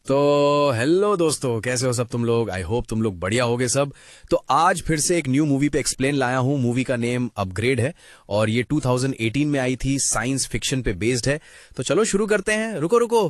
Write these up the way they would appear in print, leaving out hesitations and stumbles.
तो हेलो दोस्तों, कैसे हो सब तुम लोग। आई होप तुम लोग बढ़िया होगे सब। तो आज फिर से एक न्यू मूवी पे एक्सप्लेन लाया हूँ। मूवी का नेम अपग्रेड है और ये 2018 में आई थी, साइंस फिक्शन पे बेस्ड है। तो चलो शुरू करते हैं। रुको रुको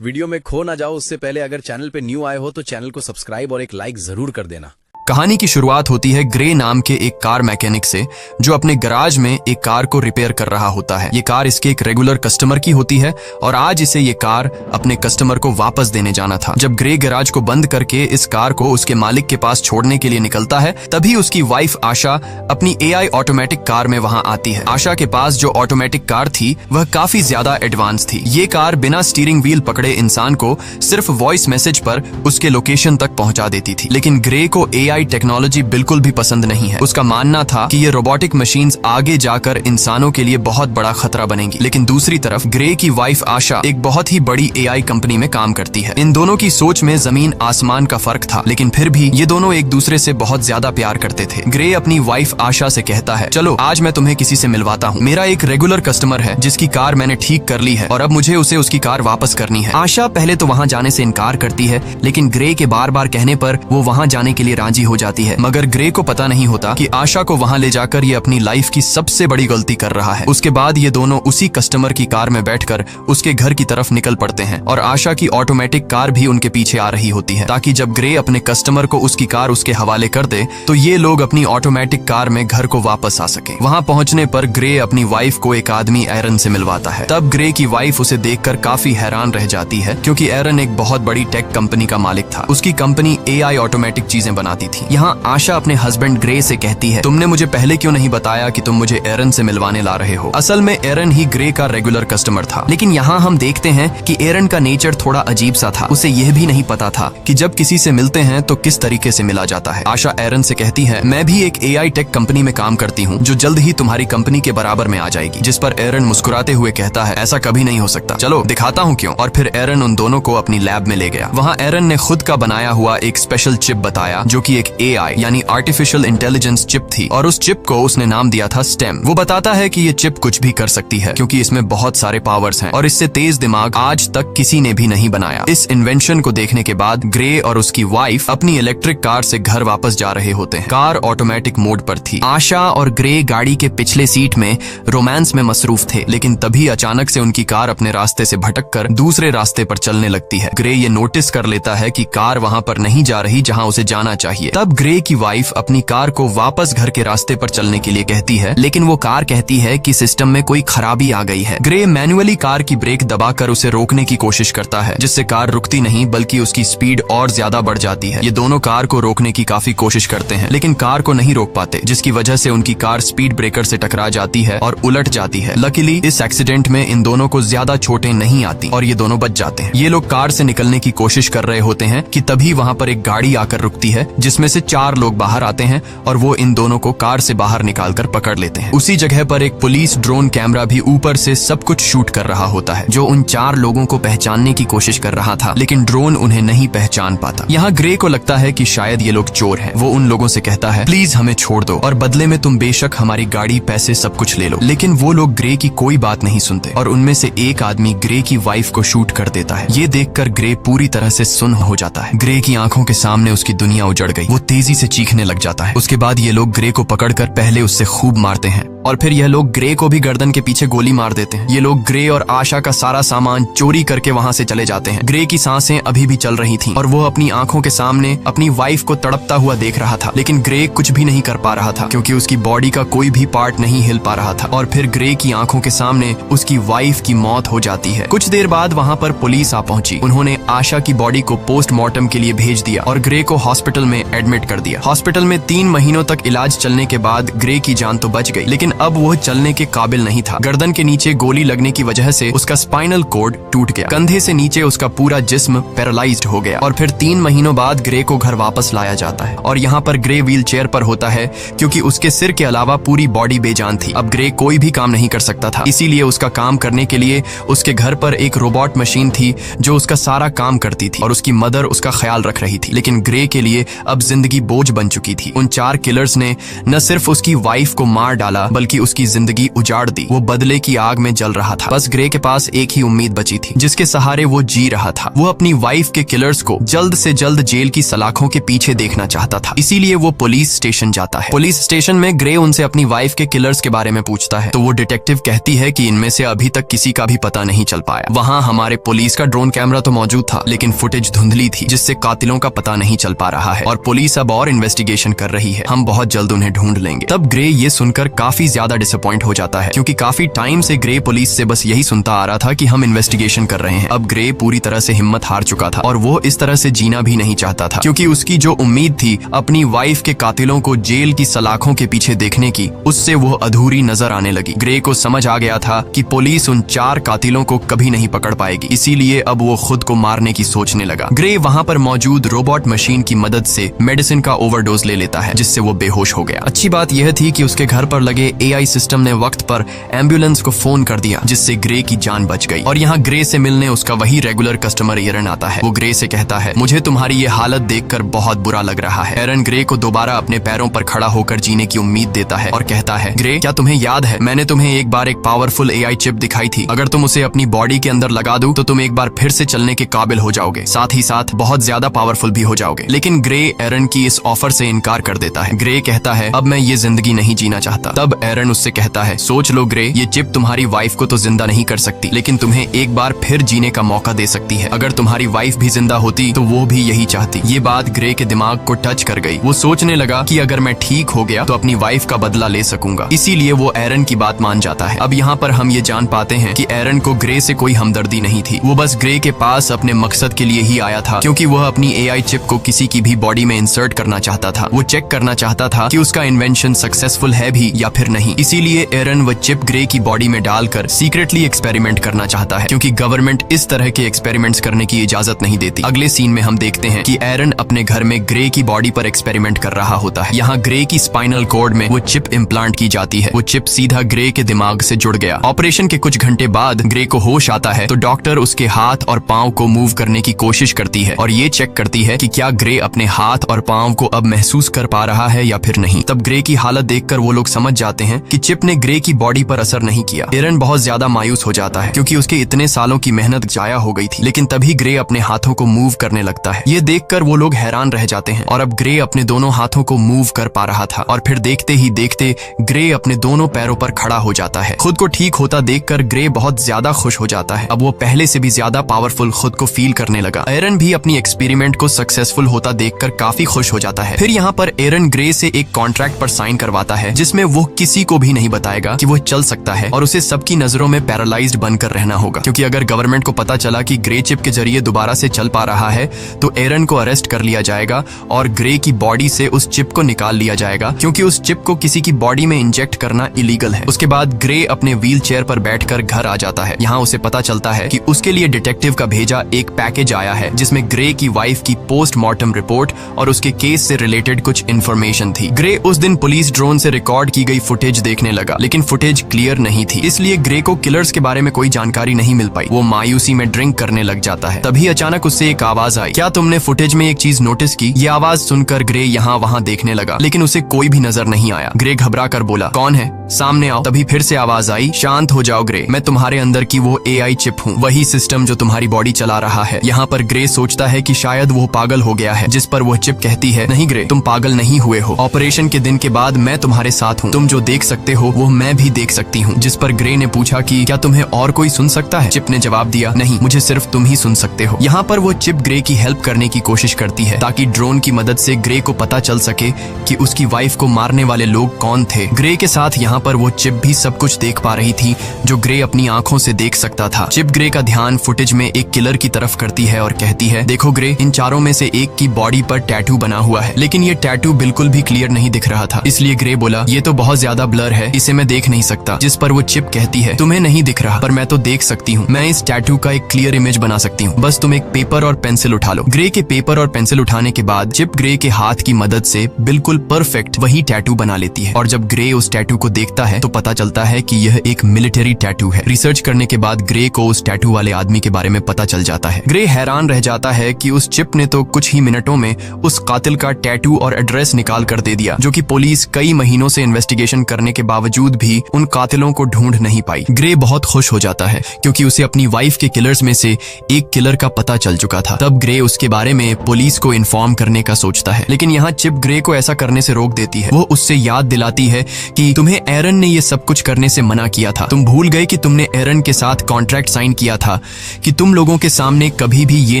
वीडियो में खो ना जाओ उससे पहले अगर चैनल पे न्यू आए हो तो चैनल को सब्सक्राइब और एक लाइक जरूर कर देना। कहानी की शुरुआत होती है ग्रे नाम के एक कार मैकेनिक से, जो अपने गराज में एक कार को रिपेयर कर रहा होता है। ये कार इसके एक रेगुलर कस्टमर की होती है और आज इसे ये कार अपने कस्टमर को वापस देने जाना था। जब ग्रे गराज को बंद करके इस कार को उसके मालिक के पास छोड़ने के लिए निकलता है, तभी उसकी वाइफ आशा अपनी एआई ऑटोमेटिक कार में वहां आती है। आशा के पास जो ऑटोमेटिक कार थी वह काफी ज्यादा एडवांस थी। ये कार बिना स्टीयरिंग व्हील पकड़े इंसान को सिर्फ वॉइस मैसेज पर उसके लोकेशन तक पहुंचा देती थी। लेकिन ग्रे को एआई टेक्नोलॉजी बिल्कुल भी पसंद नहीं है। उसका मानना था कि ये रोबोटिक मशीन्स आगे जाकर इंसानों के लिए बहुत बड़ा खतरा बनेंगी। लेकिन दूसरी तरफ ग्रे की वाइफ आशा एक बहुत ही बड़ी एआई कंपनी में काम करती है। इन दोनों की सोच में जमीन आसमान का फर्क था, लेकिन फिर भी ये दोनों एक दूसरे से बहुत ज्यादा प्यार करते थे। ग्रे अपनी वाइफ आशा से कहता है, चलो आज मैं तुम्हें किसी से मिलवाता हूँ। मेरा एक रेगुलर कस्टमर है जिसकी कार मैंने ठीक कर ली है और अब मुझे उसे उसकी कार वापस करनी है। आशा पहले तो वहाँ जाने से इनकार करती है, लेकिन ग्रे के बार बार कहने पर वो वहाँ जाने के लिए राजी हो जाती है। मगर ग्रे को पता नहीं होता कि आशा को वहां ले जाकर ये अपनी लाइफ की सबसे बड़ी गलती कर रहा है। उसके बाद ये दोनों उसी कस्टमर की कार में बैठकर उसके घर की तरफ निकल पड़ते हैं और आशा की ऑटोमेटिक कार भी उनके पीछे आ रही होती है, ताकि जब ग्रे अपने कस्टमर को उसकी कार उसके हवाले कर दे तो ये लोग अपनी ऑटोमेटिक कार में घर को वापस आ सके। वहां पहुंचने पर ग्रे अपनी वाइफ को एक आदमी एरन से मिलवाता है। तब ग्रे की वाइफ उसे देखकर काफी हैरान रह जाती है, क्योंकि एरन एक बहुत बड़ी टेक कंपनी का मालिक था। उसकी कंपनी एआई ऑटोमेटिक चीजें बनाती थी। यहाँ आशा अपने हस्बैंड ग्रे से कहती है, तुमने मुझे पहले क्यों नहीं बताया कि तुम मुझे एरन से मिलवाने ला रहे हो। असल में एरन ही ग्रे का रेगुलर कस्टमर था। लेकिन यहाँ हम देखते हैं कि एरन का नेचर थोड़ा अजीब सा था। उसे यह भी नहीं पता था कि जब किसी से मिलते हैं तो किस तरीके से मिला जाता है। आशा एरन से कहती है, मैं भी एक एआई टेक कंपनी में काम करती हूँ जो जल्द ही तुम्हारी कंपनी के बराबर में आ जाएगी। जिस पर एरन मुस्कुराते हुए कहता है, ऐसा कभी नहीं हो सकता, चलो दिखाता हूँ क्यों। और फिर एरन उन दोनों को अपनी लैब में ले गया। वहाँ एरन ने खुद का बनाया हुआ एक स्पेशल चिप बताया, जो कि एक एआई यानी आर्टिफिशियल इंटेलिजेंस चिप थी, और उस चिप को उसने नाम दिया था स्टेम। वो बताता है कि ये चिप कुछ भी कर सकती है, क्योंकि इसमें बहुत सारे पावर्स हैं और इससे तेज दिमाग आज तक किसी ने भी नहीं बनाया। इस इन्वेंशन को देखने के बाद ग्रे और उसकी वाइफ अपनी इलेक्ट्रिक कार से घर वापस जा रहे होते हैं। कार ऑटोमेटिक मोड पर थी। आशा और ग्रे गाड़ी के पिछले सीट में रोमांस में मसरूफ थे, लेकिन तभी अचानक से उनकी कार अपने रास्ते से भटककर दूसरे रास्ते पर चलने लगती है। ग्रे ये नोटिस कर लेता है कि कार वहां पर नहीं जा रही जहां उसे जाना चाहिए। तब ग्रे की वाइफ अपनी कार को वापस घर के रास्ते पर चलने के लिए कहती है, लेकिन वो कार कहती है कि सिस्टम में कोई खराबी आ गई है। ग्रे मैन्युअली कार की ब्रेक दबाकर उसे रोकने की कोशिश करता है, जिससे कार रुकती नहीं बल्कि उसकी स्पीड और ज्यादा बढ़ जाती है। ये दोनों कार को रोकने की काफी कोशिश करते हैं, लेकिन कार को नहीं रोक पाते, जिसकी वजह से उनकी कार स्पीड ब्रेकर से टकरा जाती है और उलट जाती है। लकीली इस एक्सीडेंट में इन दोनों को ज्यादा चोटें नहीं आती और ये दोनों बच जाते हैं। ये लोग कार से निकलने की कोशिश कर रहे होते हैं कि तभी वहां पर एक गाड़ी आकर रुकती है, जिसमें से 4 लोग बाहर आते हैं और वो इन दोनों को कार से बाहर निकालकर पकड़ लेते हैं। उसी जगह पर एक पुलिस ड्रोन कैमरा भी ऊपर से सब कुछ शूट कर रहा होता है, जो उन 4 लोगों को पहचानने की कोशिश कर रहा था, लेकिन ड्रोन उन्हें नहीं पहचान पाता। यहाँ ग्रे को लगता है कि शायद ये लोग चोर हैं। वो उन लोगों से कहता है, प्लीज हमें छोड़ दो और बदले में तुम बेशक हमारी गाड़ी, पैसे सब कुछ ले लो। लेकिन वो लोग ग्रे की कोई बात नहीं सुनते और उनमें से एक आदमी ग्रे की वाइफ को शूट कर देता है। ये देखकर ग्रे पूरी तरह से सुन्न हो जाता है। ग्रे की आंखों के सामने उसकी दुनिया उजड़ गई। वो तेजी से चीखने लग जाता है। उसके बाद ये लोग ग्रे को पकड़कर पहले उससे खूब मारते हैं और फिर यह लोग ग्रे को भी गर्दन के पीछे गोली मार देते हैं। ये लोग ग्रे और आशा का सारा सामान चोरी करके वहां से चले जाते हैं। ग्रे की सांसें अभी भी चल रही थीं और वो अपनी आंखों के सामने अपनी वाइफ को तड़पता हुआ देख रहा था, लेकिन ग्रे कुछ भी नहीं कर पा रहा था, क्योंकि उसकी बॉडी का कोई भी पार्ट नहीं हिल पा रहा था। और फिर ग्रे की आंखों के सामने उसकी वाइफ की मौत हो जाती है। कुछ देर बाद वहां पर पुलिस आ पहुंची। उन्होंने आशा की बॉडी को पोस्टमार्टम के लिए भेज दिया और ग्रे को हॉस्पिटल में एडमिट कर दिया। हॉस्पिटल में 3 महीनों तक इलाज चलने के बाद ग्रे की जान तो बच गई, लेकिन अब वो चलने के काबिल नहीं था। गर्दन के नीचे गोली लगने की वजह से उसका स्पाइनल कोड टूट गया। कंधे से नीचे उसका पूरा जिस्म पैरालाइज्ड हो गया और फिर 3 महीनों बाद ग्रे को घर वापस लाया जाता है और यहाँ पर ग्रे व्हील चेयर पर होता है, क्योंकि उसके सिर के अलावा पूरी बॉडी बेजान थी। अब ग्रे कोई भी काम नहीं कर सकता था, इसीलिए उसका काम करने के लिए उसके घर पर एक रोबोट मशीन थी जो उसका सारा काम करती थी और उसकी मदर उसका ख्याल रख रही थी। लेकिन ग्रे के लिए अब जिंदगी बोझ बन चुकी थी। उन 4 किलर्स ने न सिर्फ उसकी वाइफ को मार डाला, बल्कि उसकी जिंदगी उजाड़ दी। वो बदले की आग में जल रहा था। बस ग्रे के पास एक ही उम्मीद बची थी जिसके सहारे वो जी रहा था। वो अपनी वाइफ के किलर्स को जल्द से जल्द जेल की सलाखों के पीछे देखना चाहता था। इसीलिए वो पुलिस स्टेशन जाता है। पुलिस स्टेशन में ग्रे उनसे अपनी वाइफ के किलर्स के बारे में पूछता है तो वो डिटेक्टिव कहती है कि इनमें से अभी तक किसी का भी पता नहीं चल पाया। वहाँ हमारे पुलिस का ड्रोन कैमरा तो मौजूद था लेकिन फुटेज धुंधली थी जिससे कातिलों का पता नहीं चल पा रहा है और पुलिस अब और इन्वेस्टिगेशन कर रही है। हम बहुत जल्द उन्हें ढूंढ लेंगे। तब ग्रे ये सुनकर काफी ज्यादा डिसअपॉइंट हो जाता है क्योंकि काफी टाइम से ग्रे पुलिस से बस यही सुनता आ रहा था कि हम इन्वेस्टिगेशन कर रहे हैं। अब ग्रे पूरी तरह से हिम्मत हार चुका था और वो इस तरह से जीना भी नहीं चाहता था क्योंकि उसकी जो उम्मीद थी अपनी वाइफ के कातिलों को जेल की सलाखों के पीछे देखने की, उससे वो अधूरी नजर आने लगी। ग्रे को समझ आ गया था कि पुलिस उन 4 कातिलों को कभी नहीं पकड़ पाएगी, इसीलिए अब वो खुद को मारने की सोचने लगा। ग्रे वहाँ पर मौजूद रोबोट मशीन की मदद से मेडिसिन का ओवरडोज ले लेता है जिससे वो बेहोश हो गया। अच्छी बात यह थी कि उसके घर पर लगे AI सिस्टम ने वक्त पर एम्बुलेंस को फोन कर दिया जिससे ग्रे की जान बच गई। और यहाँ ग्रे से मिलने उसका वही रेगुलर कस्टमर एरन आता है। वो ग्रे से कहता है, मुझे तुम्हारी ये हालत देखकर बहुत बुरा लग रहा है। एरन ग्रे को दोबारा अपने पैरों पर खड़ा होकर जीने की उम्मीद देता है और कहता है, ग्रे क्या तुम्हें याद है मैंने तुम्हें एक बार एक पावरफुल AI चिप दिखाई थी। अगर तुम उसे अपनी बॉडी के अंदर लगा दो तो तुम एक बार फिर से चलने के काबिल हो जाओगे, साथ ही साथ बहुत ज्यादा पावरफुल भी हो जाओगे। लेकिन ग्रे एरन की इस ऑफर से इनकार कर देता है। ग्रे कहता है, अब मैं ये जिंदगी नहीं जीना चाहता। तब एरन उससे कहता है, सोच लो ग्रे, ये चिप तुम्हारी वाइफ को तो जिंदा नहीं कर सकती लेकिन तुम्हें एक बार फिर जीने का मौका दे सकती है। अगर तुम्हारी वाइफ भी जिंदा होती तो वो भी यही चाहती। ये बात ग्रे के दिमाग को टच कर गई। वो सोचने लगा कि अगर मैं ठीक हो गया तो अपनी वाइफ का बदला ले सकूंगा, इसीलिए वो एरन की बात मान जाता है। अब यहाँ पर हम ये जान पाते हैं कि एरन को ग्रे से कोई हमदर्दी नहीं थी। वो बस ग्रे के पास अपने मकसद के लिए ही आया था क्योंकि वह अपनी AI चिप को किसी की भी बॉडी में इंसर्ट करना चाहता था। वो चेक करना चाहता था कि उसका इन्वेंशन सक्सेसफुल है भी या फिर नहीं। इसीलिए एरन वो चिप ग्रे की बॉडी में डालकर सीक्रेटली एक्सपेरिमेंट करना चाहता है क्योंकि गवर्नमेंट इस तरह के एक्सपेरिमेंट्स करने की इजाजत नहीं देती। अगले सीन में हम देखते हैं कि एरन अपने घर में ग्रे की बॉडी पर एक्सपेरिमेंट कर रहा होता है। यहाँ ग्रे की स्पाइनल कॉर्ड में वो चिप इम्प्लांट की जाती है। वो चिप सीधा ग्रे के दिमाग से जुड़ गया। ऑपरेशन के कुछ घंटे बाद ग्रे को होश आता है तो डॉक्टर उसके हाथ और पांव को मूव करने की कोशिश करती है और ये चेक करती है कि क्या ग्रे अपने हाथ और पांव को अब महसूस कर पा रहा है या फिर नहीं। तब ग्रे की हालत देखकर वो लोग समझ जाते हैं कि चिप ने ग्रे की बॉडी पर असर नहीं किया। एरन बहुत ज्यादा मायूस हो जाता है क्योंकि उसके इतने सालों की मेहनत जाया हो गई थी। लेकिन तभी ग्रे अपने हाथों को मूव करने लगता है। ये देखकर वो लोग हैरान रह जाते हैं और अब ग्रे अपने दोनों हाथों को मूव कर पा रहा था और फिर देखते ही देखते ग्रे अपने दोनों पैरों पर खड़ा हो जाता है। खुद को ठीक होता देखकर ग्रे बहुत ज्यादा खुश हो जाता है। अब वो पहले से भी ज्यादा पावरफुल खुद को फील करने लगा। एरन भी अपनी एक्सपेरिमेंट को सक्सेसफुल होता देखकर काफी खुश हो जाता है। फिर यहाँ पर एरन ग्रे से एक कॉन्ट्रैक्ट पर साइन करवाता है जिसमें वो किसी को भी नहीं बताएगा कि वो चल सकता है और उसे सबकी नजरों में पैरालाइज्ड बनकर रहना होगा क्योंकि अगर गवर्नमेंट को पता चला कि ग्रे चिप के जरिए दोबारा से चल पा रहा है तो एरन को अरेस्ट कर लिया जाएगा और ग्रे की बॉडी से उस चिप को निकाल लिया जाएगा क्योंकि उस चिप को किसी की बॉडी में इंजेक्ट करना इलीगल है। उसके बाद ग्रे अपने व्हील चेयर पर बैठकर घर आ जाता है। यहाँ उसे पता चलता है कि उसके लिए डिटेक्टिव का भेजा एक पैकेज आया है जिसमें ग्रे की वाइफ की पोस्टमार्टम रिपोर्ट और उसके केस से रिलेटेड कुछ इन्फॉर्मेशन थी। ग्रे उस दिन पुलिस ड्रोन से रिकॉर्ड की गई फुटेज देखने लगा लेकिन फुटेज क्लियर नहीं थी, इसलिए ग्रे को किलर्स के बारे में कोई जानकारी नहीं मिल पाई। वो मायूसी में ड्रिंक करने लग जाता है। तभी अचानक उससे एक आवाज आई, क्या तुमने फुटेज में एक चीज नोटिस की? ये आवाज सुनकर ग्रे यहाँ वहाँ देखने लगा लेकिन उसे कोई भी नजर नहीं आया। ग्रे घबरा कर बोला, कौन है? सामने आओ। तभी फिर से आवाज आई, शांत हो जाओ ग्रे, मैं तुम्हारे अंदर की वो AI चिप हूँ, वही सिस्टम जो तुम्हारी बॉडी चला रहा है। यहाँ पर ग्रे सोचता है कि शायद वो पागल हो गया है, जिस पर वो चिप कहती है, नहीं ग्रे, तुम पागल नहीं हुए हो। ऑपरेशन के दिन के बाद मैं तुम्हारे साथ हूँ, तुम जो देख सकते हो वो मैं भी देख सकती हूँ। जिस पर ग्रे ने पूछा कि क्या तुम्हें और कोई सुन सकता है? चिप ने जवाब दिया, नहीं, मुझे सिर्फ तुम ही सुन सकते हो। यहाँ पर वो चिप ग्रे की हेल्प करने की कोशिश करती है ताकि ड्रोन की मदद से ग्रे को पता चल सके कि उसकी वाइफ को मारने वाले लोग कौन थे। ग्रे के साथ यहाँ पर वो चिप भी सब कुछ देख पा रही थी जो ग्रे अपनी आंखों से देख सकता था। चिप ग्रे का ध्यान फुटेज में एक किलर की तरफ करती है और कहती है, देखो ग्रे, इन चारों में से एक की बॉडी पर टैटू बना हुआ है लेकिन ये टैटू बिल्कुल भी क्लियर नहीं दिख रहा था। इसलिए ग्रे बोला, ये तो बहुत ज्यादा ब्लर है, इसे मैं देख नहीं सकता। जिस पर वो चिप कहती है, तुम्हें नहीं दिख रहा पर मैं तो देख सकती हूँ, मैं इस टैटू का एक क्लियर इमेज बना सकती हूँ, बस तुम एक पेपर और पेंसिल उठा लो। ग्रे के पेपर और पेंसिल उठाने के बाद चिप ग्रे के हाथ की मदद से बिल्कुल परफेक्ट वही टैटू बना लेती है और जब ग्रे उस टैटू को देखता है तो पता चलता है कि यह एक मिलिट्री टैटू है। रिसर्च करने के बाद ग्रे को उस टैटू वाले आदमी के बारे में पता चल जाता है। ग्रे हैरान रह जाता है कि उस चिप ने तो कुछ ही मिनटों में उस कातिल का टैटू और एड्रेस निकाल कर दे दिया जो कि पुलिस कई महीनों से इन्वेस्टिगेशन करने के बावजूद भी उन कातिलों को ढूंढ नहीं पाई। ग्रे बहुत खुश हो जाता है क्योंकि उसे अपनी वाइफ के किलर्स में से एक किलर का पता चल चुका था। तब ग्रे उसके बारे में पुलिस को इन्फॉर्म करने का सोचता है, लेकिन यहाँ चिप ग्रे को ऐसा करने से रोक देती है। वो उससे याद दिलाती है कि तुम्हें एरन ने ये सब कुछ करने से मना किया था। तुम भूल गए कि तुमने एरन के साथ कॉन्ट्रैक्ट साइन किया था कि तुम लोगों के सामने कभी भी ये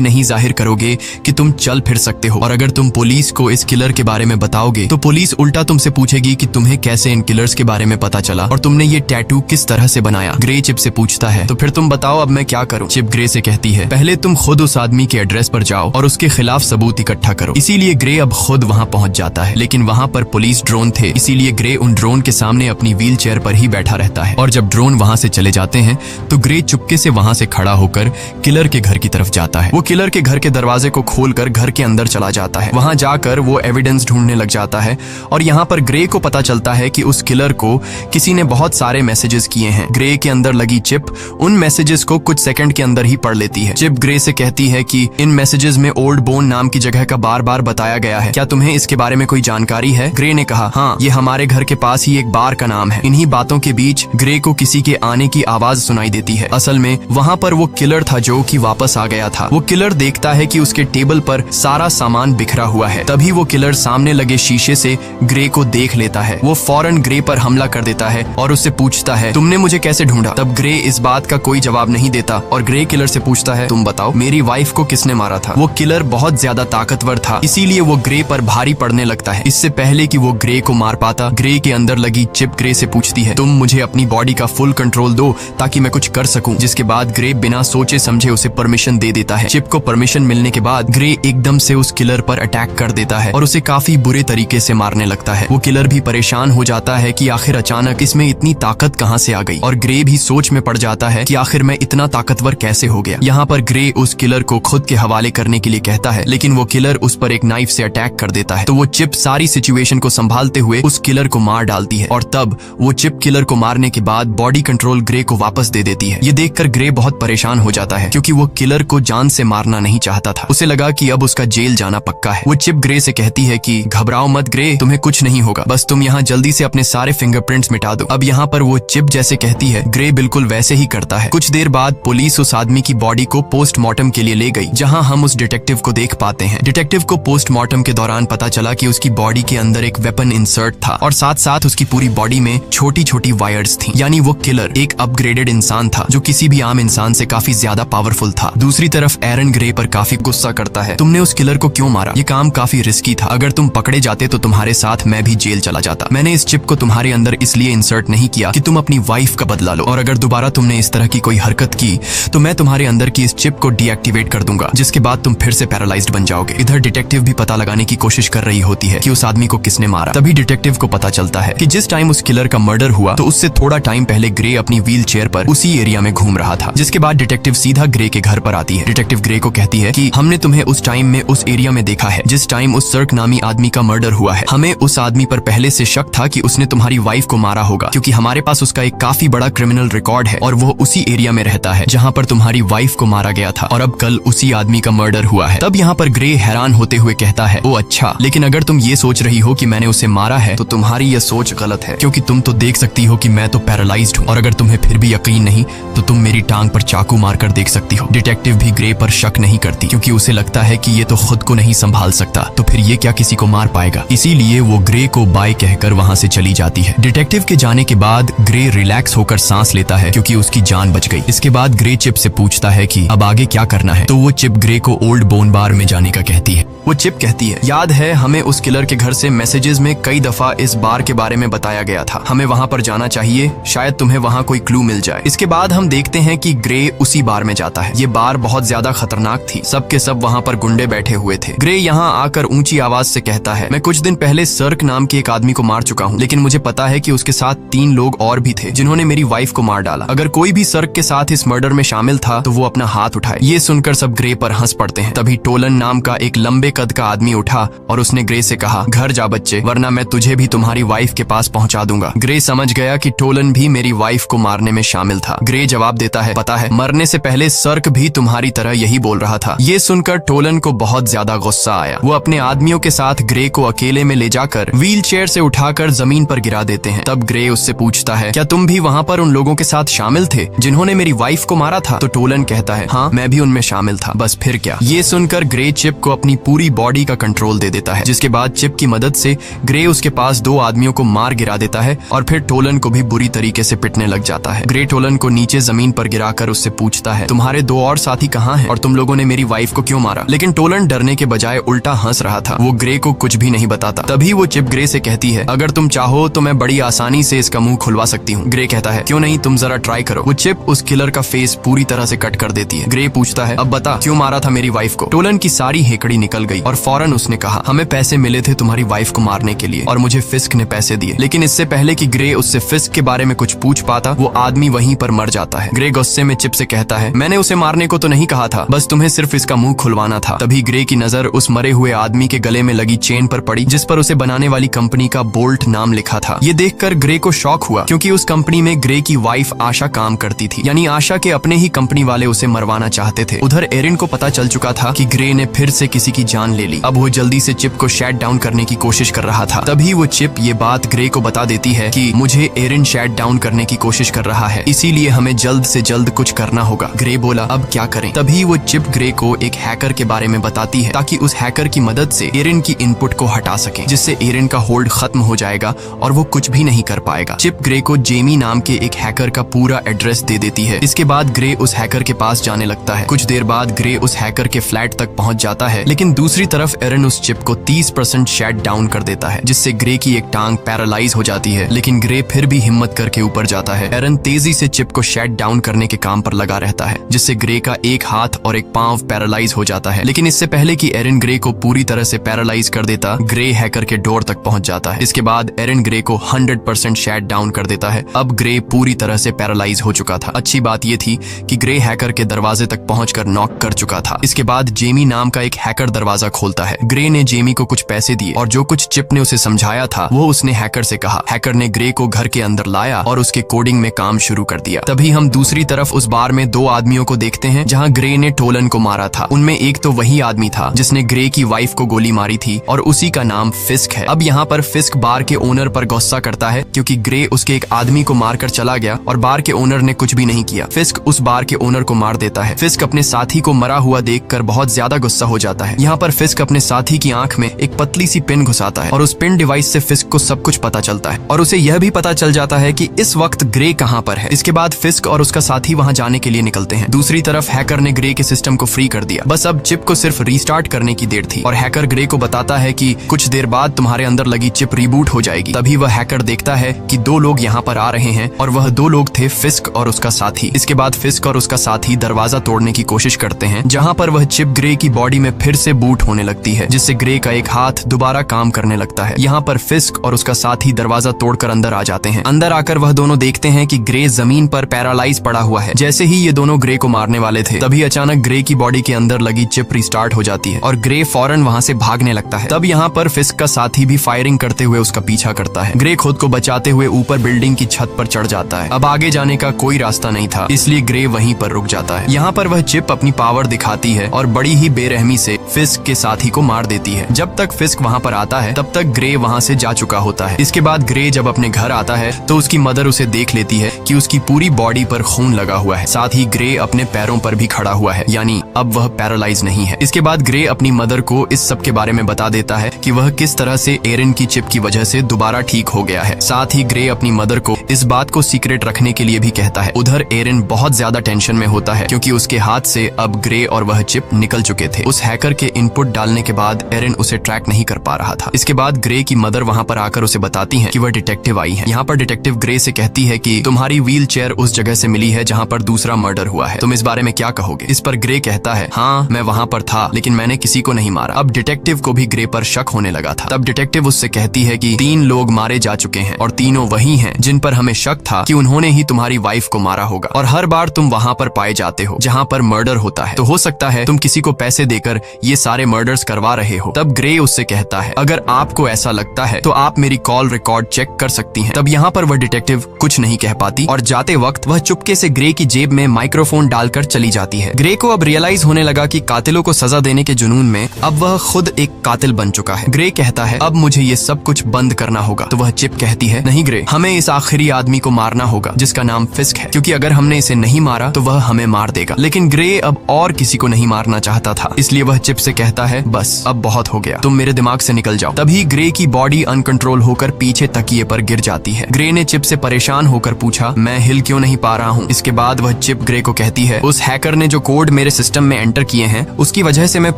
नहीं जाहिर करोगे कि तुम चल फिर सकते हो, और अगर तुम पुलिस को इस किलर के बारे में बताओगे तो पुलिस उल्टा तुमसे पूछेगी कि तुम्हें कैसे इन किलर्स के बारे में पता चला और तुमने ये टैटू किस तरह से बनाया। ग्रे चिप से पूछता है, तो फिर तुम बताओ अब मैं क्या करूं? चिप ग्रे से कहती है, पहले तुम खुद उस आदमी के एड्रेस पर जाओ और उसके खिलाफ सबूत इकट्ठा करो। इसीलिए ग्रे अब खुद वहां पहुंच जाता है, लेकिन वहां पर पुलिस ड्रोन थे, इसीलिए ग्रे उन ड्रोन के सामने अपनी व्हील चेयर पर ही बैठा रहता है। और जब ड्रोन वहां से चले जाते हैं तो ग्रे चुपके से वहां से खड़ा होकर किलर के घर की तरफ जाता है। वो किलर के घर के दरवाजे को खोलकर घर के अंदर चला जाता है। वहां जाकर वो एविडेंस ढूंढने लग जाता है और यहाँ पर ग्रे को पता चलता है कि उस किलर को किसी ने बहुत सारे मैसेजेस किए हैं। ग्रे के अंदर लगी चिप उन मैसेजेस को कुछ सेकंड के अंदर ही पढ़ लेती है। चिप ग्रे से कहती है कि इन मैसेजेस में ओल्ड बोन नाम की जगह का बार बार बताया गया है, क्या तुम्हें इसके बारे में कोई जानकारी है? ग्रे ने कहा, हाँ, ये हमारे घर के पास ही एक बार का नाम है। इन्हीं बातों के बीच ग्रे को किसी के आने की आवाज सुनाई देती है। असल में वहाँ पर वो किलर था जो कि वापस आ गया था। वो किलर देखता है कि उसके टेबल पर सारा सामान बिखरा हुआ है। तभी वो किलर सामने लगे शीशे से ग्रे को देख लेता है। वो फौरन ग्रे पर हमला कर देता है और उससे पूछता है, तुमने मुझे कैसे ढूंढा? तब ग्रे इस बात का कोई जवाब नहीं देता और ग्रे किलर से पूछता है, तुम बताओ मेरी वाइफ को किसने मारा था? वो किलर बहुत ज्यादा ताकतवर था, इसीलिए वो ग्रे पर भारी पड़ने लगता है। इससे पहले कि वो ग्रे को मार पाता, ग्रे के अंदर लगी चिप ग्रे से पूछती है, तुम मुझे अपनी बॉडी का फुल कंट्रोल दो ताकि मैं कुछ कर सकूं। जिसके बाद ग्रे बिना सोचे समझे उसे परमिशन दे देता है। चिप को परमिशन मिलने के बाद ग्रे एकदम से उस किलर पर अटैक कर देता है और उसे काफी बुरे तरीके से मारने लगता है। वो किलर भी परेशान हो जाता है कि आखिर अचानक इसमें इतनी ताकत कहां से आ गई, और ग्रे भी सोच में पड़ जाता है कि आखिर मैं इतना ताकतवर कैसे हो गया। यहाँ पर ग्रे उस किलर को खुद के हवाले करने के लिए कहता है, लेकिन वो किलर उस पर एक नाइफ से अटैक कर देता है। तो वो चिप सारी सिचुएशन को संभालते हुए उस किलर को मार डालती है और तब वो चिप किलर को मारने के बाद बॉडी कंट्रोल ग्रे को वापस दे देती है। ये देखकर ग्रे बहुत परेशान हो जाता है क्योंकि वो किलर को जान से मारना नहीं चाहता था। उसे लगा कि अब उसका जेल जाना पक्का है। वो चिप ग्रे से कहती है कि घबराओ मत ग्रे, तुम्हें कुछ नहीं होगा, बस तुम यहाँ जल्दी से अपने सारे फिंगरप्रिंट्स मिटा दो। अब यहाँ पर वो चिप जैसे कहती है, ग्रे बिल्कुल वैसे ही करता है। कुछ देर बाद पुलिस उस आदमी की बॉडी को पोस्टमार्टम के लिए ले गई, जहाँ हम उस डिटेक्टिव को देख पाते हैं। डिटेक्टिव को पोस्टमार्टम के दौरान पता चला कि उसकी बॉडी के अंदर एक वेपन इंसर्ट था और साथ साथ उसकी पूरी बॉडी में छोटी छोटी वायर्स थी। यानी वो किलर एक अपग्रेडेड इंसान था जो किसी भी आम इंसान से काफी ज्यादा पावरफुल था। दूसरी तरफ एरन ग्रे पर काफी गुस्सा करता है, तुमने उस किलर को क्यों मारा? ये काम काफी रिस्की था, अगर तुम पकड़े जाते तो तुम्हारे साथ मैं भी जेल चला जाता। मैंने इस चिप को तुम्हारे अंदर इसलिए इंसर्ट नहीं किया कि तुम अपनी वाइफ का बदला लो, और अगर दोबारा तुमने इस तरह की कोई हरकत की तो मैं तुम्हारे अंदर की इस चिप को डीएक्टिवेट कर दूंगा, जिसके बाद तुम फिर से पैरालाइज्ड बन जाओगे। इधर डिटेक्टिव भी पता लगाने की कोशिश कर रही होती है कि उस आदमी को किसने मारा। तभी डिटेक्टिव को पता चलता है कि जिस टाइम उस किलर का मर्डर हुआ तो उससे थोड़ा टाइम पहले ग्रे अपनी व्हील चेयर पर उसी एरिया में घूम रहा था। जिसके बाद डिटेक्टिव सीधा ग्रे के घर पर आती है। डिटेक्टिव ग्रे को कहती है कि हमने तुम्हें उस टाइम में उस एरिया में देखा है जिस टाइम उस सर्क नामी आदमी का मर्डर हुआ है। हमें उस आदमी पर पहले से शक था कि उसने तुम्हारी वाइफ को मारा होगा, क्योंकि हमारे पास उसका एक काफी बड़ा क्रिमिनल रिकॉर्ड है और वो उसी एरिया में रहता है जहाँ पर तुम्हारी वाइफ को मारा गया था, और अब कल उसी आदमी का मर्डर हुआ है। तब यहाँ पर ग्रे हैरान होते हुए कहता है, ओ अच्छा, लेकिन अगर तुम ये सोच रही हो कि मैंने उसे मारा है तो तुम्हारी यह सोच गलत है, क्योंकि तुम तो देख सकती हो कि मैं तो पैरालाइज्ड हूँ, और अगर तुम्हें फिर भी यकीन नहीं तो तुम मेरी टांग पर चाकू मारकर देख सकती हो। डिटेक्टिव भी ग्रे पर शक नहीं करती क्योंकि उसे लगता है कि ये तो खुद को नहीं संभाल सकता, तो फिर ये क्या किसी को मार पाएगा। इसीलिए वो ग्रे को बाय कहकर वहां से चली जाती है। डिटेक्टिव के जाने के बाद ग्रे रिलैक्स होकर सांस लेता है क्योंकि उसकी जान बच गई। इसके बाद ग्रे चिप से पूछता है कि अब आगे क्या करना है, तो वो चिप ग्रे को ओल्ड बोन बार में जाने का कहती है। वो चिप कहती है, याद है हमें उस किलर के घर से मैसेजेस में कई दफा इस बार के बारे में बताया गया था, हमें वहां पर जाना चाहिए, शायद तुम्हें वहां कोई क्लू मिल जाए। इसके बाद हम देखते हैं कि ग्रे उसी बार में जाता है। ये बार बहुत ज्यादा खतरनाक थी, सबके सब वहां पर गुंडे बैठे हुए थे। ग्रे यहाँ आकर ऊंची आवाज से कहता है, मैं कुछ दिन पहले सर्क नाम के एक आदमी को मार चुका हूँ, लेकिन मुझे पता है कि उसके साथ 3 लोग और भी थे जिन्होंने मेरी वाइफ को मार डाला। अगर कोई भी सर्क के साथ इस मर्डर में शामिल था तो वो अपना हाथ उठाए। ये सुनकर सब ग्रे पर हंस पड़ते हैं। तभी टोलन नाम का एक लंबे कद का आदमी उठा और उसने ग्रे से कहा, घर जा बच्चे, वरना मैं तुझे भी तुम्हारी वाइफ के पास पहुंचा दूंगा। ग्रे समझ गया कि टोलन भी मेरी वाइफ को मारने में शामिल था। ग्रे जवाब देता है, पता है, मरने से पहले सर्क भी तुम्हारी तरह यही बोल रहा था। ये सुनकर टोलन को बहुत ज्यादा गुस्सा आया। वो अपने आदमियों के साथ ग्रे को अकेले में ले जाकर व्हील चेयर से उठाकर जमीन पर गिरा देते हैं। तब ग्रे उससे पूछता है, क्या तुम भी वहाँ पर उन लोगों के साथ शामिल थे जिन्होंने मेरी वाइफ को मारा था? तो टोलन कहता है, हाँ मैं भी उनमें शामिल था, बस फिर क्या। ये सुनकर ग्रे चिप को अपनी पूरी बॉडी का कंट्रोल दे देता है, जिसके बाद चिप की मदद से ग्रे उसके पास 2 आदमियों को मार गिरा देता है और फिर टोलन को भी बुरी तरीके से पिटने लग जाता है। ग्रे टोलन को नीचे जमीन पर गिराकर उससे पूछता है, तुम्हारे 2 और साथी कहाँ हैं और तुम लोगों ने मेरी वाइफ को क्यों मारा? लेकिन टोलन डरने के बजाय उल्टा हंस रहा था, वो ग्रे को कुछ भी नहीं बताता। तभी वो चिप ग्रे से कहती है, अगर तुम चाहो तो मैं बड़ी आसानी से इसका मुंह खुलवा सकती हूँ। ग्रे कहता है, क्यों नहीं, तुम जरा ट्राई करो। वो चिप उस किलर का फेस पूरी तरह से कट कर देती है। ग्रे पूछता है, अब बता क्यों मारा था मेरी वाइफ को? टोलन की सारी हेकड़ी निकल गई और फौरन उसने कहा, हमें पैसे मिले थे तुम्हारी वाइफ को मारने के लिए और मुझे फिस्क ने पैसे दिए। लेकिन इससे पहले कि ग्रे उससे फिस्क के बारे में कुछ पूछ पाता, वो आदमी वहीं पर मर जाता है। ग्रे गुस्से में चिप से कहता है, मैंने उसे मारने को तो नहीं कहा था, बस तुम्हें सिर्फ इसका मुंह खुलवाना था। तभी ग्रे की नजर उस मरे हुए आदमी के गले में लगी चेन पर पड़ी, जिस पर उसे बनाने वाली कंपनी का बोल्ट नाम लिखा था। ये देखकर ग्रे को शॉक हुआ, क्योंकि उस कंपनी में ग्रे की वाइफ आशा काम करती थी, यानी आशा के अपने ही कंपनी वाले उसे मरवाना चाहते थे। उधर एरिन को पता चल चुका था कि ग्रे ने फिर से किसी की जान ले ली। अब वो जल्दी से चिप को शट डाउन करने की कोशिश कर रहा था। तभी वो चिप ये बात ग्रे को बता देती है कि मुझे एरिन शट डाउन करने की कोशिश कर रहा है, इसीलिए हमें जल्द से जल्द कुछ करना होगा। ग्रे बोला, अब क्या करें? तभी वो चिप ग्रे को एक हैकर के बारे में बताती है, ताकि उस हैकर की मदद से एरिन की इनपुट को हटा सके, जिससे एरिन का होल्ड खत्म हो जाएगा और वो कुछ भी नहीं कर पाएगा। चिप ग्रे को जेमी नाम के एक हैकर का पूरा एड्रेस दे देती है। इसके बाद ग्रे उस हैकर के पास जाने लगता है। कुछ देर बाद ग्रे उस हैकर के फ्लैट तक पहुंच जाता है, लेकिन दूसरी तरफ एरिन उस चिप को 30% शट डाउन कर देता है, जिससे ग्रे की एक टांग पैरालाइज हो जाती है। लेकिन ग्रे फिर भी हिम्मत करके ऊपर जाता है। एरिन तेजी से चिप को शट डाउन करने के काम पर लगा रहता है, जिससे ग्रे का एक हाथ और एक पांव पैरालाइज हो जाता है। लेकिन इससे पहले कि एरिन ग्रे को पूरी तरह से पैरालाइज कर देता, ग्रे हैकर के डोर तक पहुंच जाता है। इसके बाद एरिन ग्रे को 100% शट डाउन कर देता है। अब ग्रे पूरी तरह से पैरालाइज हो चुका था। अच्छी बात यह थी कि ग्रे हैकर के दरवाजे तक पहुंचकर नॉक कर चुका था। इसके बाद जेमी नाम का एक हैकर दरवाजा खोलता है। ग्रे ने जेमी को कुछ पैसे दिए और जो कुछ चिप ने उसे समझाया था वो उसने हैकर से कहा। हैकर ने ग्रे को घर के अंदर लाया और उसके कोडिंग में काम शुरू कर दिया। तभी हम दूसरी तरफ उस बार में 2 आदमियों को देखते हैं जहां ग्रे ने टोलन को मारा था। उनमें एक तो वही आदमी था जिसने ग्रे की वाइफ को गोली मारी थी और उसी का नाम फिस्क है। अब यहाँ पर फिस्क बार के ओनर पर गुस्सा करता है, क्योंकि ग्रे उसके एक आदमी को मारकर चला गया और बार के ओनर ने कुछ भी नहीं किया। फिस्क उस बार के ओनर को मार देता है। फिस्क अपने साथी को मरा हुआ देखकर बहुत ज्यादा गुस्सा हो जाता है। यहाँ पर फिस्क अपने साथी की आंख में एक पतली सी पिन घुसाता है और उस पिन डिवाइस से फिस्क को सब कुछ पता चलता है और उसे यह भी पता चल जाता है कि इस वक्त ग्रे कहाँ पर है। इसके बाद फिस्क और उसका साथी वहाँ जाने के लिए निकलते हैं। दूसरी तरफ हैकर ने ग्रे के सिस्टम को फ्री कर दिया। बस अब चिप को सिर्फ रीस्टार्ट करने की देर थी और हैकर ग्रे को बताता है कि कुछ देर बाद तुम्हारे अंदर लगी चिप रिबूट हो जाएगी। तभी वह हैकर देखता है कि 2 लोग यहाँ पर आ रहे हैं और वह 2 लोग थे फिस्क और उसका साथी। इसके बाद फिस्क और उसका साथी दरवाजा तोड़ने की कोशिश करते हैं, जहाँ पर वह चिप ग्रे की बॉडी में फिर से बूट होने लगती है, जिससे ग्रे का एक हाथ दोबारा काम करने लगता है। यहाँ पर फिस्क और उसका साथी दरवाजा तोड़कर अंदर आ जाते हैं। अंदर आकर वह दोनों देखते हैं कि ग्रे जमीन पर पैरालाइज पड़ा हुआ है। जैसे ही ये दोनों ग्रे को मारने वाले थे, तभी अचानक ग्रे की बॉडी के अंदर लगी चिप रिस्टार्ट हो जाती है और ग्रे फौरन वहाँ से भागने लगता है। तब यहाँ पर फिस्क का साथी भी फायरिंग करते हुए उसका पीछा करता है। ग्रे खुद को बचाते हुए ऊपर बिल्डिंग की छत पर चढ़ जाता है। अब आगे जाने का कोई रास्ता नहीं था, इसलिए ग्रे वहीं पर रुक जाता है। यहाँ पर वह चिप अपनी पावर दिखाती है और बड़ी ही बेरहमी से फिस्क के साथी को मार देती है। जब तक फिस्क वहाँ पर आता है तब तक ग्रे वहाँ से जा चुका होता है। इसके बाद ग्रे जब अपने घर आता है तो उसकी मदर उसे देख लेती है कि उसकी पूरी बॉडी पर खून लगा हुआ है, साथ ही ग्रे अपने पैरों पर भी खड़ा हुआ है, यानी अब वह पैरालाइज नहीं है। इसके बाद ग्रे अपनी मदर को इस सब के बारे में बता देता है कि वह किस तरह से एरिन की चिप की वजह से दोबारा ठीक हो गया है। साथ ही ग्रे अपनी मदर को इस बात को सीक्रेट रखने के लिए भी कहता है। उधर एरिन बहुत ज्यादा टेंशन में होता है, क्योंकि उसके हाथ से अब ग्रे और वह चिप निकल चुके थे। उस हैकर के इनपुट डालने के बाद एरिन उसे ट्रैक नहीं कर पा रहा था। इसके बाद ग्रे की मदर वहाँ पर आकर उसे बताती है कि वह डिटेक्टिव आई है। यहाँ पर डिटेक्टिव ग्रे से कहती है कि तुम्हारी व्हील चेयर उस जगह से मिली है जहाँ पर दूसरा मर्डर हुआ है, तुम इस बारे में क्या कहोगे? इस पर ग्रे कहता है, हाँ मैं वहाँ पर था, लेकिन मैंने किसी को नहीं मारा। अब डिटेक्टिव को भी ग्रे पर शक होने लगा था। तब डिटेक्टिव उससे कहती है कि 3 लोग मारे जा चुके हैं और तीनों वही हैं जिन पर हमें शक था कि उन्होंने ही तुम्हारी वाइफ को मारा होगा, और हर बार तुम वहाँ पर पाए जाते हो जहाँ पर मर्डर होता है, तो हो सकता है तुम किसी को पैसे देकर ये सारे मर्डर्स करवा रहे हो। तब ग्रे उससे कहता है, अगर आपको ऐसा लगता है तो आप मेरी कॉल रिकॉर्ड चेक कर सकती हैं। तब यहाँ पर वह डिटेक्टिव कुछ नहीं कह पाती और जाते वक्त वह चुपके से ग्रे की जेब में माइक्रोफोन डालकर चली जाती है। ग्रे को अब रियलाइज होने लगा कि कातिलों को सजा देने के जुनून में अब वह खुद एक कातिल बन चुका है। ग्रे कहता है, अब मुझे ये सब कुछ बंद करना होगा। तो वह चिप कहती है, नहीं ग्रे, हमें इस आखिरी आदमी को मारना होगा जिसका नाम फिस्क है, क्योंकि अगर हमने इसे नहीं मारा तो वह हमें मार देगा। लेकिन ग्रे अब और किसी को नहीं मारना चाहता था, इसलिए वह चिप से कहता है, बस अब बहुत हो गया, तुम मेरे दिमाग से निकल जाओ। तभी ग्रे की बॉडी अनकंट्रोल होकर पीछे तकिए पर गिर जाती है। ग्रे ने चिप से परेशान होकर पूछा, मैं हिल क्यों नहीं पा रहा हूँ। इसके बाद वह चिप ग्रे को कहती है, उस हैकर ने जो कोड मेरे सिस्टम में एंटर किए हैं उसकी वजह से मैं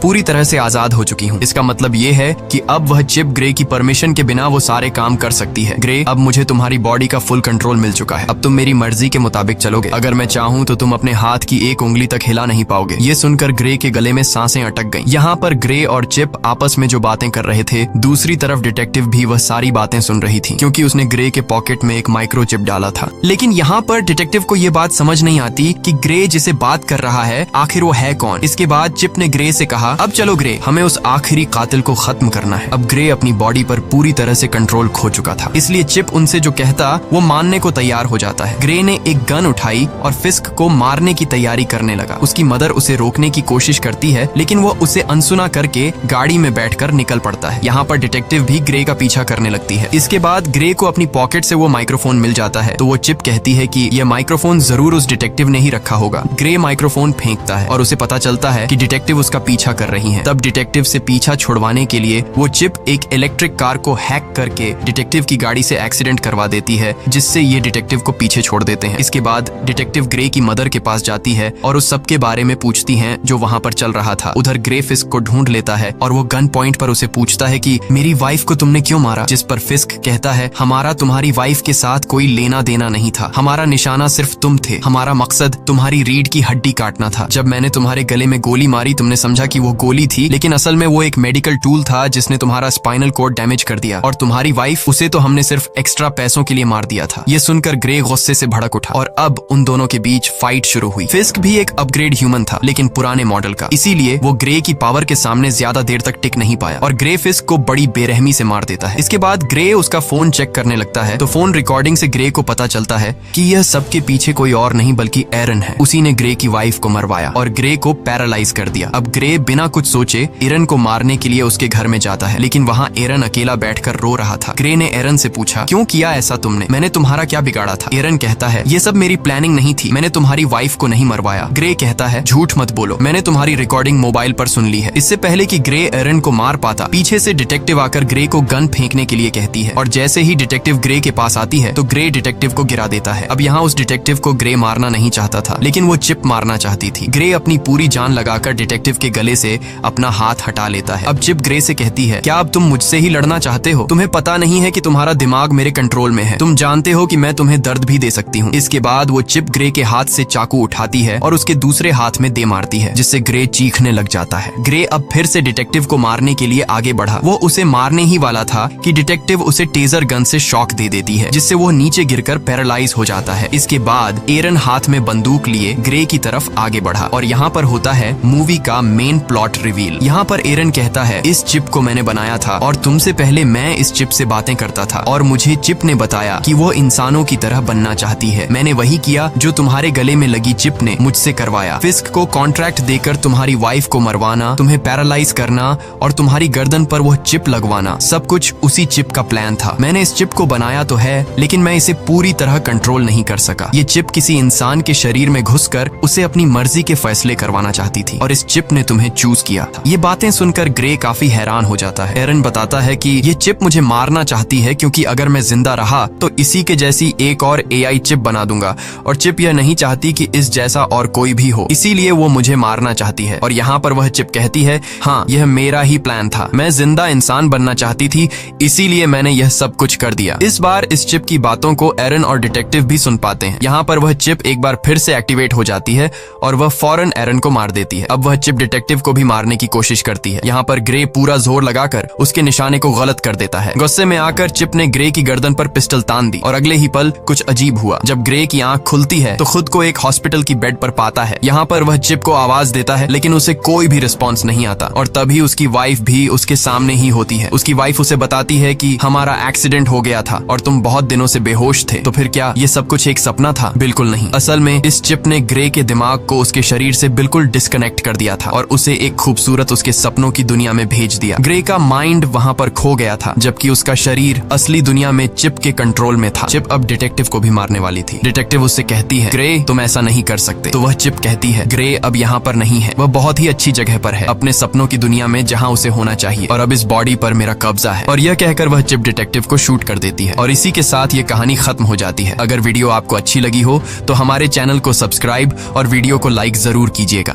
पूरी तरह से आजाद हो चुकी हूँ। इसका मतलब ये है कि अब वह चिप ग्रे की परमिशन के बिना वो सारे काम कर सकती है। ग्रे, अब मुझे तुम्हारी बॉडी का फुल कंट्रोल मिल चुका है, अब तुम मेरी मर्जी के मुताबिक चलोगे। अगर मैं चाहूँ तो तुम अपने हाथ की एक उंगली तक हिला नहीं पाओगे। ये सुनकर ग्रे के गले में सांसें अटक गईं। यहाँ पर ग्रे और चिप आपस में जो बातें कर रहे थे, दूसरी तरफ डिटेक्टिव भी वह सारी बातें सुन रही थी, क्योंकि उसने ग्रे के पॉकेट में एक माइक्रोचिप डाला था। लेकिन यहाँ पर डिटेक्टिव को ये बात समझ नहीं आती कि ग्रे जिसे बात कर रहा है आखिर वो है कौन। इसके बाद चिप ने ग्रे से कहा, अब चलो ग्रे, हमें उस आखिरी कातिल को खत्म करना है। अब ग्रे अपनी बॉडी पर पूरी तरह से कंट्रोल खो चुका था, इसलिए चिप उनसे जो कहता वो मानने को तैयार हो जाता है। ग्रे ने एक गन उठाई और फिस्क को मारने की तैयारी करने लगा। उसकी मदर उसे रोकने की कोशिश करती है, लेकिन वो उसे अनसुना करके गाड़ी में बैठकर निकल पड़ता है। यहाँ पर डिटेक्टिव भी ग्रे का पीछा करने लगती है। इसके बाद ग्रे को अपनी पॉकेट से वो माइक्रोफोन मिल जाता है, तो वो चिप कहती है कि यह माइक्रोफोन जरूर उस डिटेक्टिव ने ही रखा होगा। ग्रे माइक्रोफोन फेंकता है और उसे पता चलता है कि डिटेक्टिव उसका पीछा कर रही हैं। तब डिटेक्टिव से पीछा छुड़वाने के लिए वो चिप एक इलेक्ट्रिक कार को हैक करके डिटेक्टिव की गाड़ी से एक्सीडेंट करवा देती है, जिससे ये डिटेक्टिव को पीछे छोड़ देते हैं। इसके बाद डिटेक्टिव ग्रे की मदर के पास जाती है और उस सब के बारे में पूछती है जो वहाँ पर चल रहा था। उधर ग्रे फिस्क को ढूंढ लेता है और वो गन पॉइंट पर उसे पूछता है कि मेरी वाइफ को तुमने क्यों मारा। जिस पर फिस्क कहता है, हमारा तुम्हारी वाइफ के साथ कोई लेना देना नहीं था, हमारा निशाना सिर्फ तुम थे, हमारा मकसद तुम्हारी रीढ़ की हड्डी काटना था। जब मैंने तुम्हारे गले में गोली मारी तुमने समझा कि वो गोली थी, लेकिन असल में वो एक मेडिकल टूल था जिसने तुम्हारा स्पाइनल कोड डैमेज कर दिया, और तुम्हारी वाइफ, उसे तो हमने सिर्फ एक्स्ट्रा पैसों के लिए मार दिया था। ये सुनकर ग्रे गुस्से से भड़क उठा और अब उन दोनों के बीच फाइट शुरू हुई। फिस्क भी एक अपग्रेड ह्यूमन था, लेकिन पुराने मॉडल का, इसीलिए वो ग्रे की पावर के सामने ज्यादा देर तक टिक नहीं पाया और ग्रे फिस्क को बड़ी बेरहमी से मार देता है। इसके बाद ग्रे उसका फोन चेक करने लगता है, तो फोन रिकॉर्डिंग से ग्रे को पता चलता है कि यह सबके पीछे कोई और नहीं बल्कि एरन है। उसी ने ग्रे की वाइफ को मरवाया और ग्रे को पैरालाइज कर दिया। अब ग्रे बिना कुछ सोचे एरन को मारने के लिए उसके घर में जाता है, लेकिन वहाँ एरन अकेला बैठकर रो रहा था। ग्रे ने एरन से पूछा, क्यों किया ऐसा तुमने, मैंने तुम्हारा क्या बिगाड़ा था। एरन कहता है, ये सब मेरी प्लानिंग नहीं थी, मैंने तुम्हारी वाइफ को नहीं मरवाया। ग्रे कहता है, झूठ मत बोलो, मैंने तुम्हारी रिकॉर्डिंग मोबाइल पर सुन ली है। इससे पहले कि ग्रे एरन को मार पाता, पीछे से डिटेक्टिव आकर ग्रे को गन फेंकने के लिए कहती है और जैसे ही डिटेक्टिव ग्रे के पास आती है तो ग्रे डिटेक्टिव को गिरा देता है। अब यहाँ उस डिटेक्टिव को ग्रे मारना नहीं चाहता था, लेकिन वो चिप मारना चाहती थी। ग्रे अपनी पूरी जान लगाकर डिटेक्टिव के गले से अपना हाथ हटा लेता है। अब चिप ग्रे से कहती है, क्या अब तुम मुझसे ही लड़ना चाहते हो? तुम्हें पता नहीं है कि तुम्हारा दिमाग मेरे कंट्रोल में है, तुम जानते हो कि मैं तुम्हें दर्द भी दे सकती हूँ। इसके बाद वो चिप ग्रे के हाथ से चाकू उठाती है और उसके दूसरे हाथ में दे मारती है, जिससे ग्रे चीखने लग जाता है। ग्रे अब फिर से डिटेक्टिव को मारने के लिए आगे बढ़ा। वो उसे मारने ही वाला था कि डिटेक्टिव उसे टेजर गन से शॉक दे देती है, जिससे वो नीचे गिरकर पैरालाइज हो जाता है। इसके बाद एरन हाथ में बंदूक लिए ग्रे की तरफ आगे बढ़ा और यहाँ पर होता है मूवी का मेन प्लॉट रिवील। यहाँ पर एरन कहता है, इस चिप को मैंने बनाया था और तुमसे पहले मैं इस चिप से बातें करता था और मुझे चिप ने बताया कि वो इंसानों की तरह बनना चाहती है। मैंने वही किया जो तुम्हारे गले में लगी चिप ने मुझसे करवाया। फिस्क को कॉन्ट्रैक्ट देकर तुम्हारी वाइफ को मरवाना, तुम्हें पैरालाइज करना और तुम्हारी गर्दन पर वो चिप लगवाना, सब कुछ उसी चिप का प्लान था। मैंने इस चिप को बनाया तो है, लेकिन मैं इसे पूरी तरह कंट्रोल नहीं कर सका। ये चिप किसी इंसान के शरीर में घुसकर उसे अपनी मर्जी के फैसले करवाना चाहती थी और इस चिप ने तुम्हें चूज किया था। ये बातें सुनकर ग्रे काफी हैरान हो जाता है। एरन बताता है कि ये चिप मुझे मारना चाहती है क्योंकि अगर मैं जिंदा रहा तो इसी के जैसी एक और AI चिप बना दूंगा और चिप यह नहीं चाहती कि इस जैसा और कोई भी हो, इसीलिए वो मुझे मारना चाहती है। और यहाँ पर वह चिप कहती है, हाँ यह मेरा ही प्लान था, मैं जिंदा इंसान बनना चाहती थी, इसीलिए मैंने यह सब कुछ कर दिया। इस बार इस चिप की बातों को एरन और डिटेक्टिव भी सुन पाते हैं। यहाँ पर वह चिप एक बार फिर से एक्टिवेट हो जाती है और वह फौरन एरन को मार देती है। अब वह चिप डिटेक्टिव को भी मारने की कोशिश करती है। यहाँ पर ग्रे पूरा जोर लगाकर उसके निशाने को गलत कर देता है। गुस्से में आकर चिप ने ग्रे की गर्दन पर पिस्टल तान दी और अगले ही पल कुछ अजीब हुआ। जब ग्रे की आंख खुलती है तो खुद को एक हॉस्पिटल की बेड पर पाता है। यहाँ पर वह चिप को आवाज देता है, लेकिन उसे कोई भी रिस्पॉन्स नहीं आता और तभी उसकी वाइफ भी उसके सामने ही होती है। उसकी वाइफ उसे बताती है कि हमारा एक्सीडेंट हो गया था और तुम बहुत दिनों से बेहोश थे। तो फिर क्या ये सब कुछ एक सपना था? बिल्कुल नहीं। असल में इस चिप ने ग्रे के दिमाग को उसके शरीर से बिल्कुल डिस्कनेक्ट कर दिया था और उसे एक खूबसूरत उसके सपनों की दुनिया में भेज दिया। ग्रे का माइंड वहाँ पर खो गया था, जबकि उसका शरीर शरीर असली दुनिया में चिप के कंट्रोल में था। चिप अब डिटेक्टिव को भी मारने वाली थी। डिटेक्टिव उससे कहती है, ग्रे तुम ऐसा नहीं कर सकते। तो वह चिप कहती है, ग्रे अब यहाँ पर नहीं है, वह बहुत ही अच्छी जगह पर है, अपने सपनों की दुनिया में जहाँ उसे होना चाहिए, और अब इस बॉडी पर मेरा कब्जा है। और यह कहकर वह चिप डिटेक्टिव को शूट कर देती है और इसी के साथ ये कहानी खत्म हो जाती है। अगर वीडियो आपको अच्छी लगी हो तो हमारे चैनल को सब्सक्राइब और वीडियो को लाइक जरूर कीजिएगा।